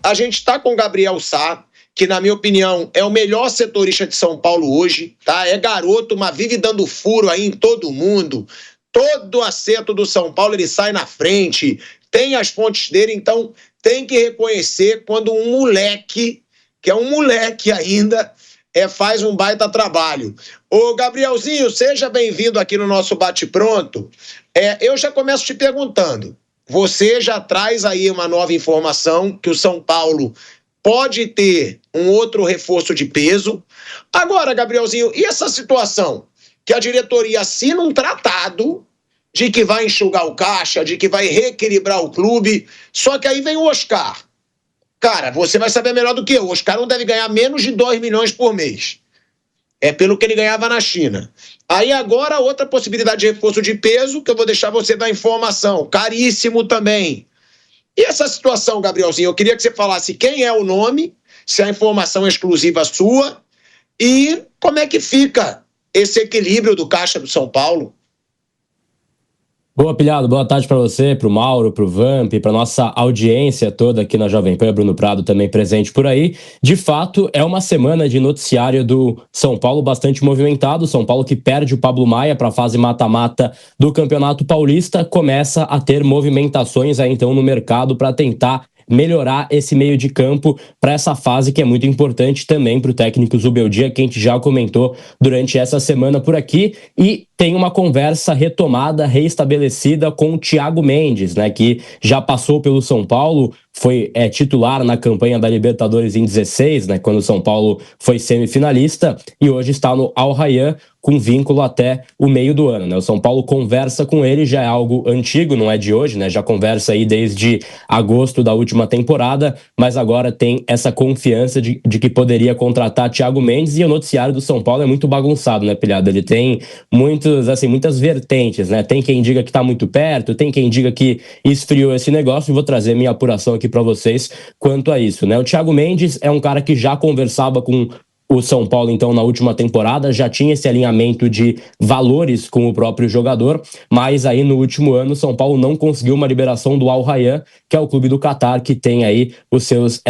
a gente está com o Gabriel Sá, que na minha opinião é o melhor setorista de São Paulo hoje, tá? É garoto, mas vive dando furo aí em todo mundo. Todo acerto do São Paulo ele sai na frente, tem as fontes dele, então tem que reconhecer quando um moleque, que é um moleque ainda, faz um baita trabalho. Ô Gabrielzinho, seja bem-vindo aqui no nosso Bate-Pronto. Eu já começo te perguntando, você já traz aí uma nova informação que o São Paulo pode ter um outro reforço de peso. Agora, Gabrielzinho, e essa situação que a diretoria assina um tratado de que vai enxugar o caixa, de que vai reequilibrar o clube, só que aí vem o Oscar. Cara, você vai saber melhor do que eu. O Oscar não deve ganhar menos de 2 milhões por mês. É pelo que ele ganhava na China. Aí agora outra possibilidade de reforço de peso, que eu vou deixar você dar informação. Caríssimo também. E essa situação, Gabrielzinho, eu queria que você falasse quem é o nome, se a informação é exclusiva sua, e como é que fica esse equilíbrio do caixa do São Paulo. Boa, Pilhado. Boa tarde para você, para o Mauro, para o Vamp, para nossa audiência toda aqui na Jovem Pan, Bruno Prado também presente por aí. De fato, é uma semana de noticiário do São Paulo bastante movimentado. São Paulo que perde o Pablo Maia para a fase mata-mata do Campeonato Paulista, começa a ter movimentações aí então no mercado para tentar melhorar esse meio de campo para essa fase que é muito importante também para o técnico Zubeldia, que a gente já comentou durante essa semana por aqui, e tem uma conversa retomada, reestabelecida com o Thiago Mendes, né, que já passou pelo São Paulo, foi titular na campanha da Libertadores em 16, né, quando o São Paulo foi semifinalista, e hoje está no Al Rayyan, com vínculo até o meio do ano, né? O São Paulo conversa com ele, já é algo antigo, não é de hoje, né? Já conversa aí desde agosto da última temporada, mas agora tem essa confiança de que poderia contratar Thiago Mendes, e o noticiário do São Paulo é muito bagunçado, né, Pilhado? Ele tem muitas vertentes, né? Tem quem diga que tá muito perto, tem quem diga que esfriou esse negócio, e vou trazer minha apuração aqui para vocês quanto a isso, né? O Thiago Mendes é um cara que já conversava com o São Paulo, então, na última temporada, já tinha esse alinhamento de valores com o próprio jogador, mas aí no último ano o São Paulo não conseguiu uma liberação do Al Rayyan, que é o clube do Catar, que tem aí os seus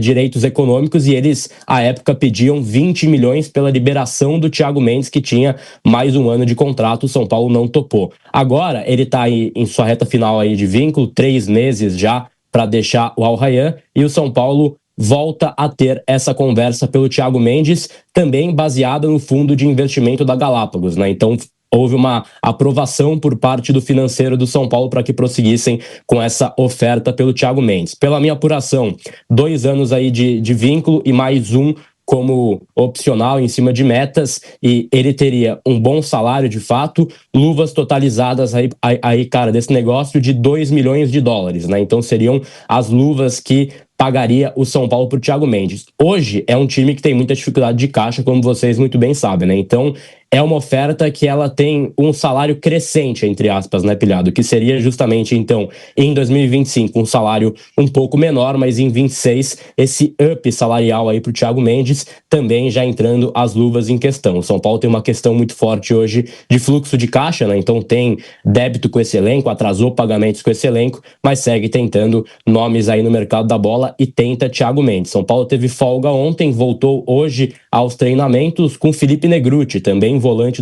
direitos econômicos, e eles, à época, pediam 20 milhões pela liberação do Thiago Mendes, que tinha mais um ano de contrato. O São Paulo não topou. Agora, ele está aí em sua reta final aí de vínculo, 3 meses já para deixar o Al Rayyan, e o São Paulo volta a ter essa conversa pelo Thiago Mendes, também baseada no fundo de investimento da Galápagos, né? Então, houve uma aprovação por parte do financeiro do São Paulo para que prosseguissem com essa oferta pelo Thiago Mendes. Pela minha apuração, 2 anos aí de vínculo e mais um como opcional em cima de metas, e ele teria um bom salário de fato, luvas totalizadas aí cara, desse negócio de 2 milhões de dólares, né? Então seriam as luvas que pagaria o São Paulo para o Thiago Mendes. Hoje é um time que tem muita dificuldade de caixa, como vocês muito bem sabem, né? Então é uma oferta que ela tem um salário crescente, entre aspas, né, Pilhado? Que seria justamente, então, em 2025, um salário um pouco menor, mas em 26, esse up salarial aí para o Thiago Mendes, também já entrando as luvas em questão. O São Paulo tem uma questão muito forte hoje de fluxo de caixa, né? Então tem débito com esse elenco, atrasou pagamentos com esse elenco, mas segue tentando nomes aí no mercado da bola e tenta Thiago Mendes. São Paulo teve folga ontem, voltou hoje aos treinamentos com Felipe Negrutti, também volante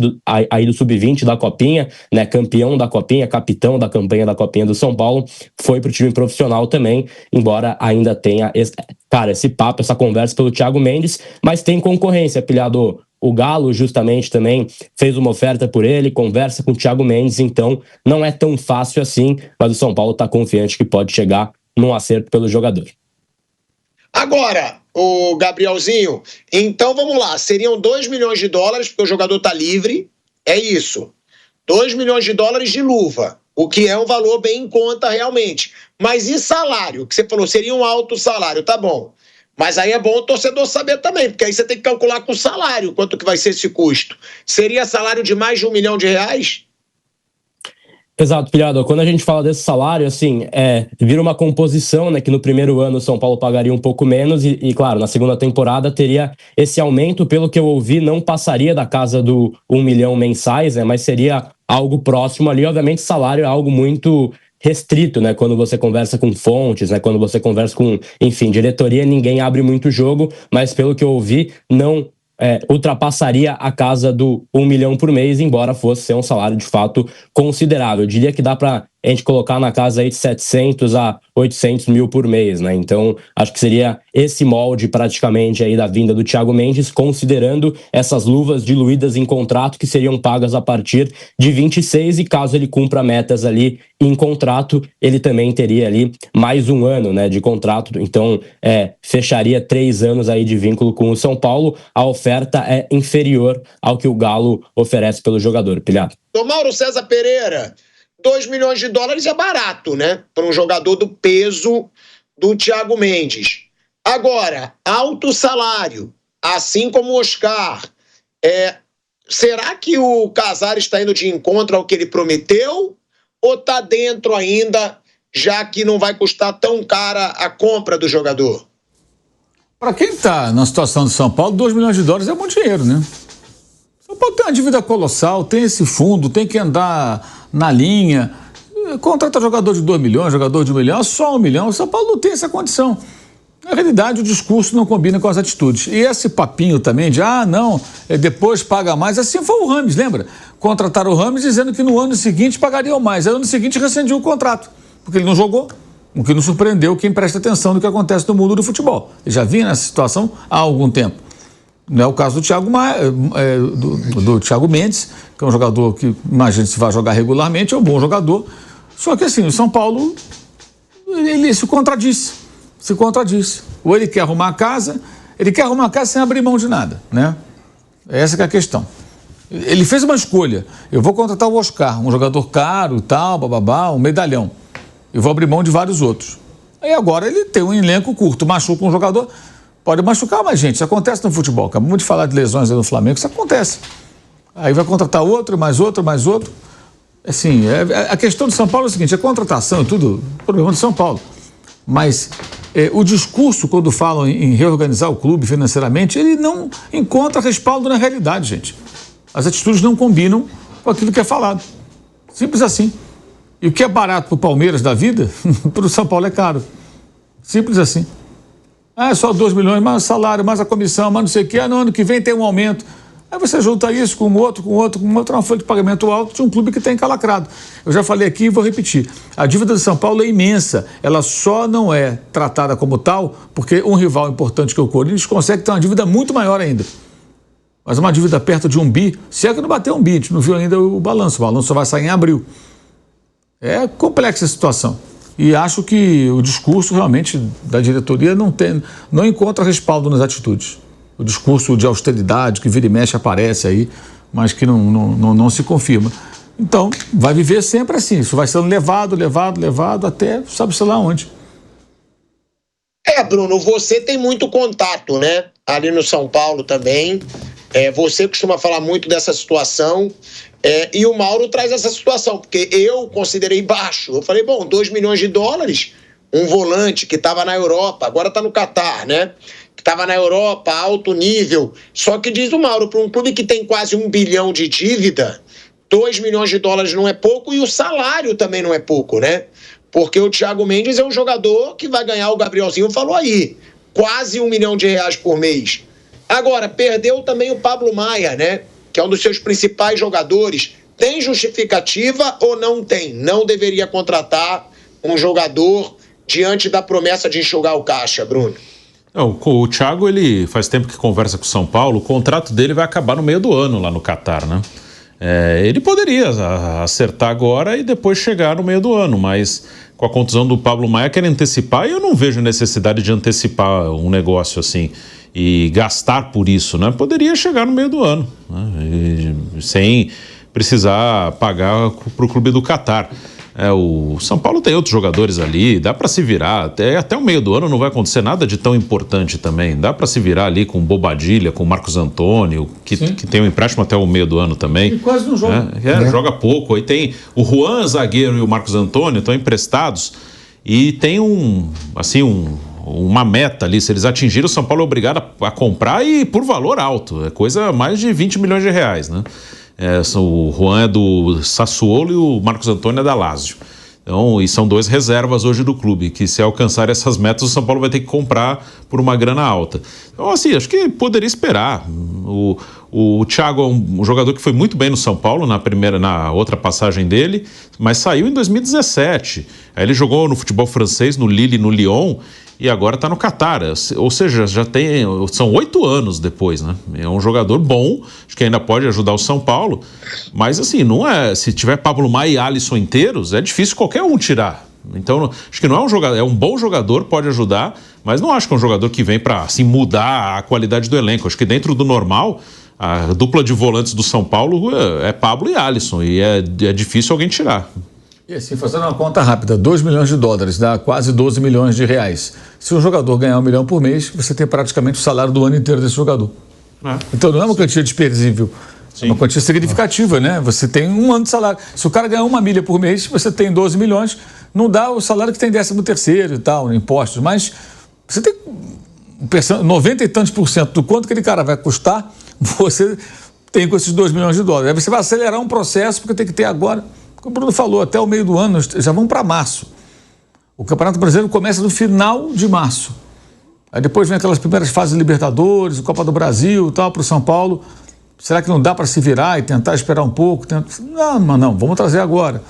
aí do Sub-20 da Copinha, né, campeão da Copinha, capitão da campanha da Copinha do São Paulo, foi pro time profissional também, embora ainda tenha esse papo, essa conversa pelo Thiago Mendes, mas tem concorrência, Pilhado. O Galo, justamente, também fez uma oferta por ele, conversa com o Thiago Mendes, então não é tão fácil assim, mas o São Paulo está confiante que pode chegar num acerto pelo jogador. Agora, o Gabrielzinho, então vamos lá, seriam 2 milhões de dólares, porque o jogador está livre, é isso. 2 milhões de dólares de luva, o que é um valor bem em conta realmente. Mas e salário? Que você falou, seria um alto salário, tá bom. Mas aí é bom o torcedor saber também, porque aí você tem que calcular com o salário quanto que vai ser esse custo. Seria salário de mais de R$1 milhão? Exato, Pilhado. Quando a gente fala desse salário, assim, vira uma composição, né, que no primeiro ano o São Paulo pagaria um pouco menos e, claro, na segunda temporada teria esse aumento, pelo que eu ouvi, não passaria da casa do 1 milhão mensais, né, mas seria algo próximo ali. Obviamente, salário é algo muito restrito, né? Quando você conversa com fontes, né? Quando você conversa com, enfim, diretoria, ninguém abre muito jogo, mas pelo que eu ouvi, não ultrapassaria a casa do 1 milhão por mês, embora fosse ser um salário de fato considerável. Eu diria que dá para a gente colocar na casa aí de 700 a 800 mil por mês, né? Então, acho que seria esse molde praticamente aí da vinda do Thiago Mendes, considerando essas luvas diluídas em contrato que seriam pagas a partir de 26, e caso ele cumpra metas ali em contrato, ele também teria ali mais um ano, né, de contrato. Então, fecharia 3 anos aí de vínculo com o São Paulo. A oferta é inferior ao que o Galo oferece pelo jogador, Pilhado. Ô Mauro César Pereira, 2 milhões de dólares é barato, né? Para um jogador do peso do Thiago Mendes. Agora, alto salário, assim como o Oscar. Será que o Casares está indo de encontro ao que ele prometeu? Ou está dentro ainda, já que não vai custar tão cara a compra do jogador? Para quem está na situação de São Paulo, 2 milhões de dólares é muito dinheiro, né? São Paulo tem uma dívida colossal, tem esse fundo, tem que andar na linha, contrata jogador de 2 milhões, jogador de 1 milhão, só 1 milhão. O São Paulo não tem essa condição. Na realidade, o discurso não combina com as atitudes. E esse papinho também de, depois paga mais, assim foi o Rames, lembra? Contrataram o Rames dizendo que no ano seguinte pagariam mais. Aí no ano seguinte rescindiu o contrato, porque ele não jogou, o que não surpreendeu quem presta atenção no que acontece no mundo do futebol. Ele já vinha nessa situação há algum tempo. Não é o caso do Thiago Mendes, que é um jogador que, imagina, se vai jogar regularmente, é um bom jogador. Só que assim, o São Paulo, ele se contradiz. Ou ele quer arrumar a casa sem abrir mão de nada, né? Essa que é a questão. Ele fez uma escolha. Eu vou contratar o Oscar, um jogador caro e tal, um medalhão. Eu vou abrir mão de vários outros. Aí agora ele tem um elenco curto, machuca um jogador. Pode machucar, mas, gente, isso acontece no futebol. Acabamos de falar de lesões aí no Flamengo, isso acontece. Aí vai contratar outro, mais outro. Assim, a questão de São Paulo é o seguinte, a contratação e tudo, problema de São Paulo. Mas o discurso, quando falam em reorganizar o clube financeiramente, ele não encontra respaldo na realidade, gente. As atitudes não combinam com aquilo que é falado. Simples assim. E o que é barato para o Palmeiras da vida, para o São Paulo é caro. Simples assim. É só 2 milhões, mais o salário, mais a comissão, mais não sei o quê. No ano que vem tem um aumento. Aí você junta isso com outro, uma folha de pagamento alto de um clube que está encalacrado. Eu já falei aqui e vou repetir. A dívida de São Paulo é imensa. Ela só não é tratada como tal porque um rival importante que é o Corinthians consegue ter uma dívida muito maior ainda. Mas uma dívida perto de 1 bi, se é que não bateu 1 bi, a gente não viu ainda o balanço só vai sair em abril. É complexa a situação. E acho que o discurso realmente da diretoria não encontra respaldo nas atitudes. O discurso de austeridade que vira e mexe aparece aí, mas que não se confirma. Então, vai viver sempre assim. Isso vai sendo levado até sabe-se lá onde. Bruno, você tem muito contato, né? Ali no São Paulo também. Você costuma falar muito dessa situação. E o Mauro traz essa situação, porque eu considerei baixo. Eu falei, 2 milhões de dólares, um volante que estava na Europa, agora está no Catar, né? Que estava na Europa, alto nível. Só que diz o Mauro, para um clube que tem quase 1 bilhão de dívida, 2 milhões de dólares não é pouco e o salário também não é pouco, né? Porque o Thiago Mendes é um jogador que vai ganhar, o Gabrielzinho falou aí, quase R$1 milhão por mês. Agora, perdeu também o Pablo Maia, né? Que é um dos seus principais jogadores. Tem justificativa ou não tem? Não deveria contratar um jogador diante da promessa de enxugar o caixa, Bruno? O Thiago, ele faz tempo que conversa com o São Paulo, o contrato dele vai acabar no meio do ano lá no Catar, né? Ele poderia acertar agora e depois chegar no meio do ano, mas com a contusão do Pablo Maia quer antecipar, e eu não vejo necessidade de antecipar um negócio assim e gastar por isso, né? Poderia chegar no meio do ano, né? Sem precisar pagar para o clube do Catar. O São Paulo tem outros jogadores ali, dá para se virar, até o meio do ano não vai acontecer nada de tão importante também, dá para se virar ali com o Bobadilha, com o Marcos Antônio, que tem um empréstimo até o meio do ano também. E quase não joga. Joga pouco, aí tem o Juan Zagueiro e o Marcos Antônio, estão emprestados, e tem uma meta ali, se eles atingirem, o São Paulo é obrigado a comprar e por valor alto, é coisa mais de 20 milhões de reais, né? O Juan é do Sassuolo e o Marcos Antônio é da Lazio. Então, e são 2 reservas hoje do clube, que se alcançar essas metas, o São Paulo vai ter que comprar por uma grana alta. Então, assim, acho que poderia esperar. O Thiago é um jogador que foi muito bem no São Paulo na outra passagem dele, mas saiu em 2017. Aí ele jogou no futebol francês, no Lille e no Lyon, e agora está no Catar. Ou seja, são 8 anos depois, né? É um jogador bom, acho que ainda pode ajudar o São Paulo, mas assim, não é. Se tiver Pablo Maia e Alisson inteiros, é difícil qualquer um tirar. Então, acho que não é um jogador, é um bom jogador, pode ajudar, mas não acho que é um jogador que vem para assim, mudar a qualidade do elenco. Acho que dentro do normal, a dupla de volantes do São Paulo é Pablo e Alisson, e é difícil alguém tirar. E assim, fazendo uma conta rápida, 2 milhões de dólares dá quase 12 milhões de reais. Se um jogador ganhar 1 milhão por mês, você tem praticamente o salário do ano inteiro desse jogador. Então não é uma quantia desprezível, é uma quantia significativa, né? Você tem 1 ano de salário. Se o cara ganhar 1 milha por mês, você tem 12 milhões, não dá o salário que tem 13º e tal, impostos, mas você tem 90 e tantos % do quanto aquele cara vai custar, você tem com esses 2 milhões de dólares. Aí você vai acelerar um processo, porque tem que ter agora, como o Bruno falou, até o meio do ano, já vão para março. O Campeonato Brasileiro começa no final de março. Aí depois vem aquelas primeiras fases de Libertadores, Copa do Brasil e tal, para o São Paulo. Será que não dá para se virar e tentar esperar um pouco? Não, vamos trazer agora.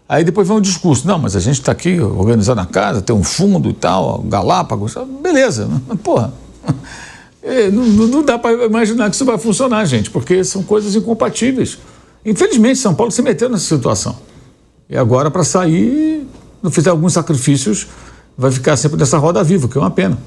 Aí depois vem o discurso. Não, mas a gente está aqui organizando a casa, tem um fundo e tal, Galápagos. Beleza, mas porra, não dá para imaginar que isso vai funcionar, gente, porque são coisas incompatíveis. Infelizmente, São Paulo se meteu nessa situação. E agora, para sair, não fizer alguns sacrifícios, vai ficar sempre nessa roda viva, que é uma pena.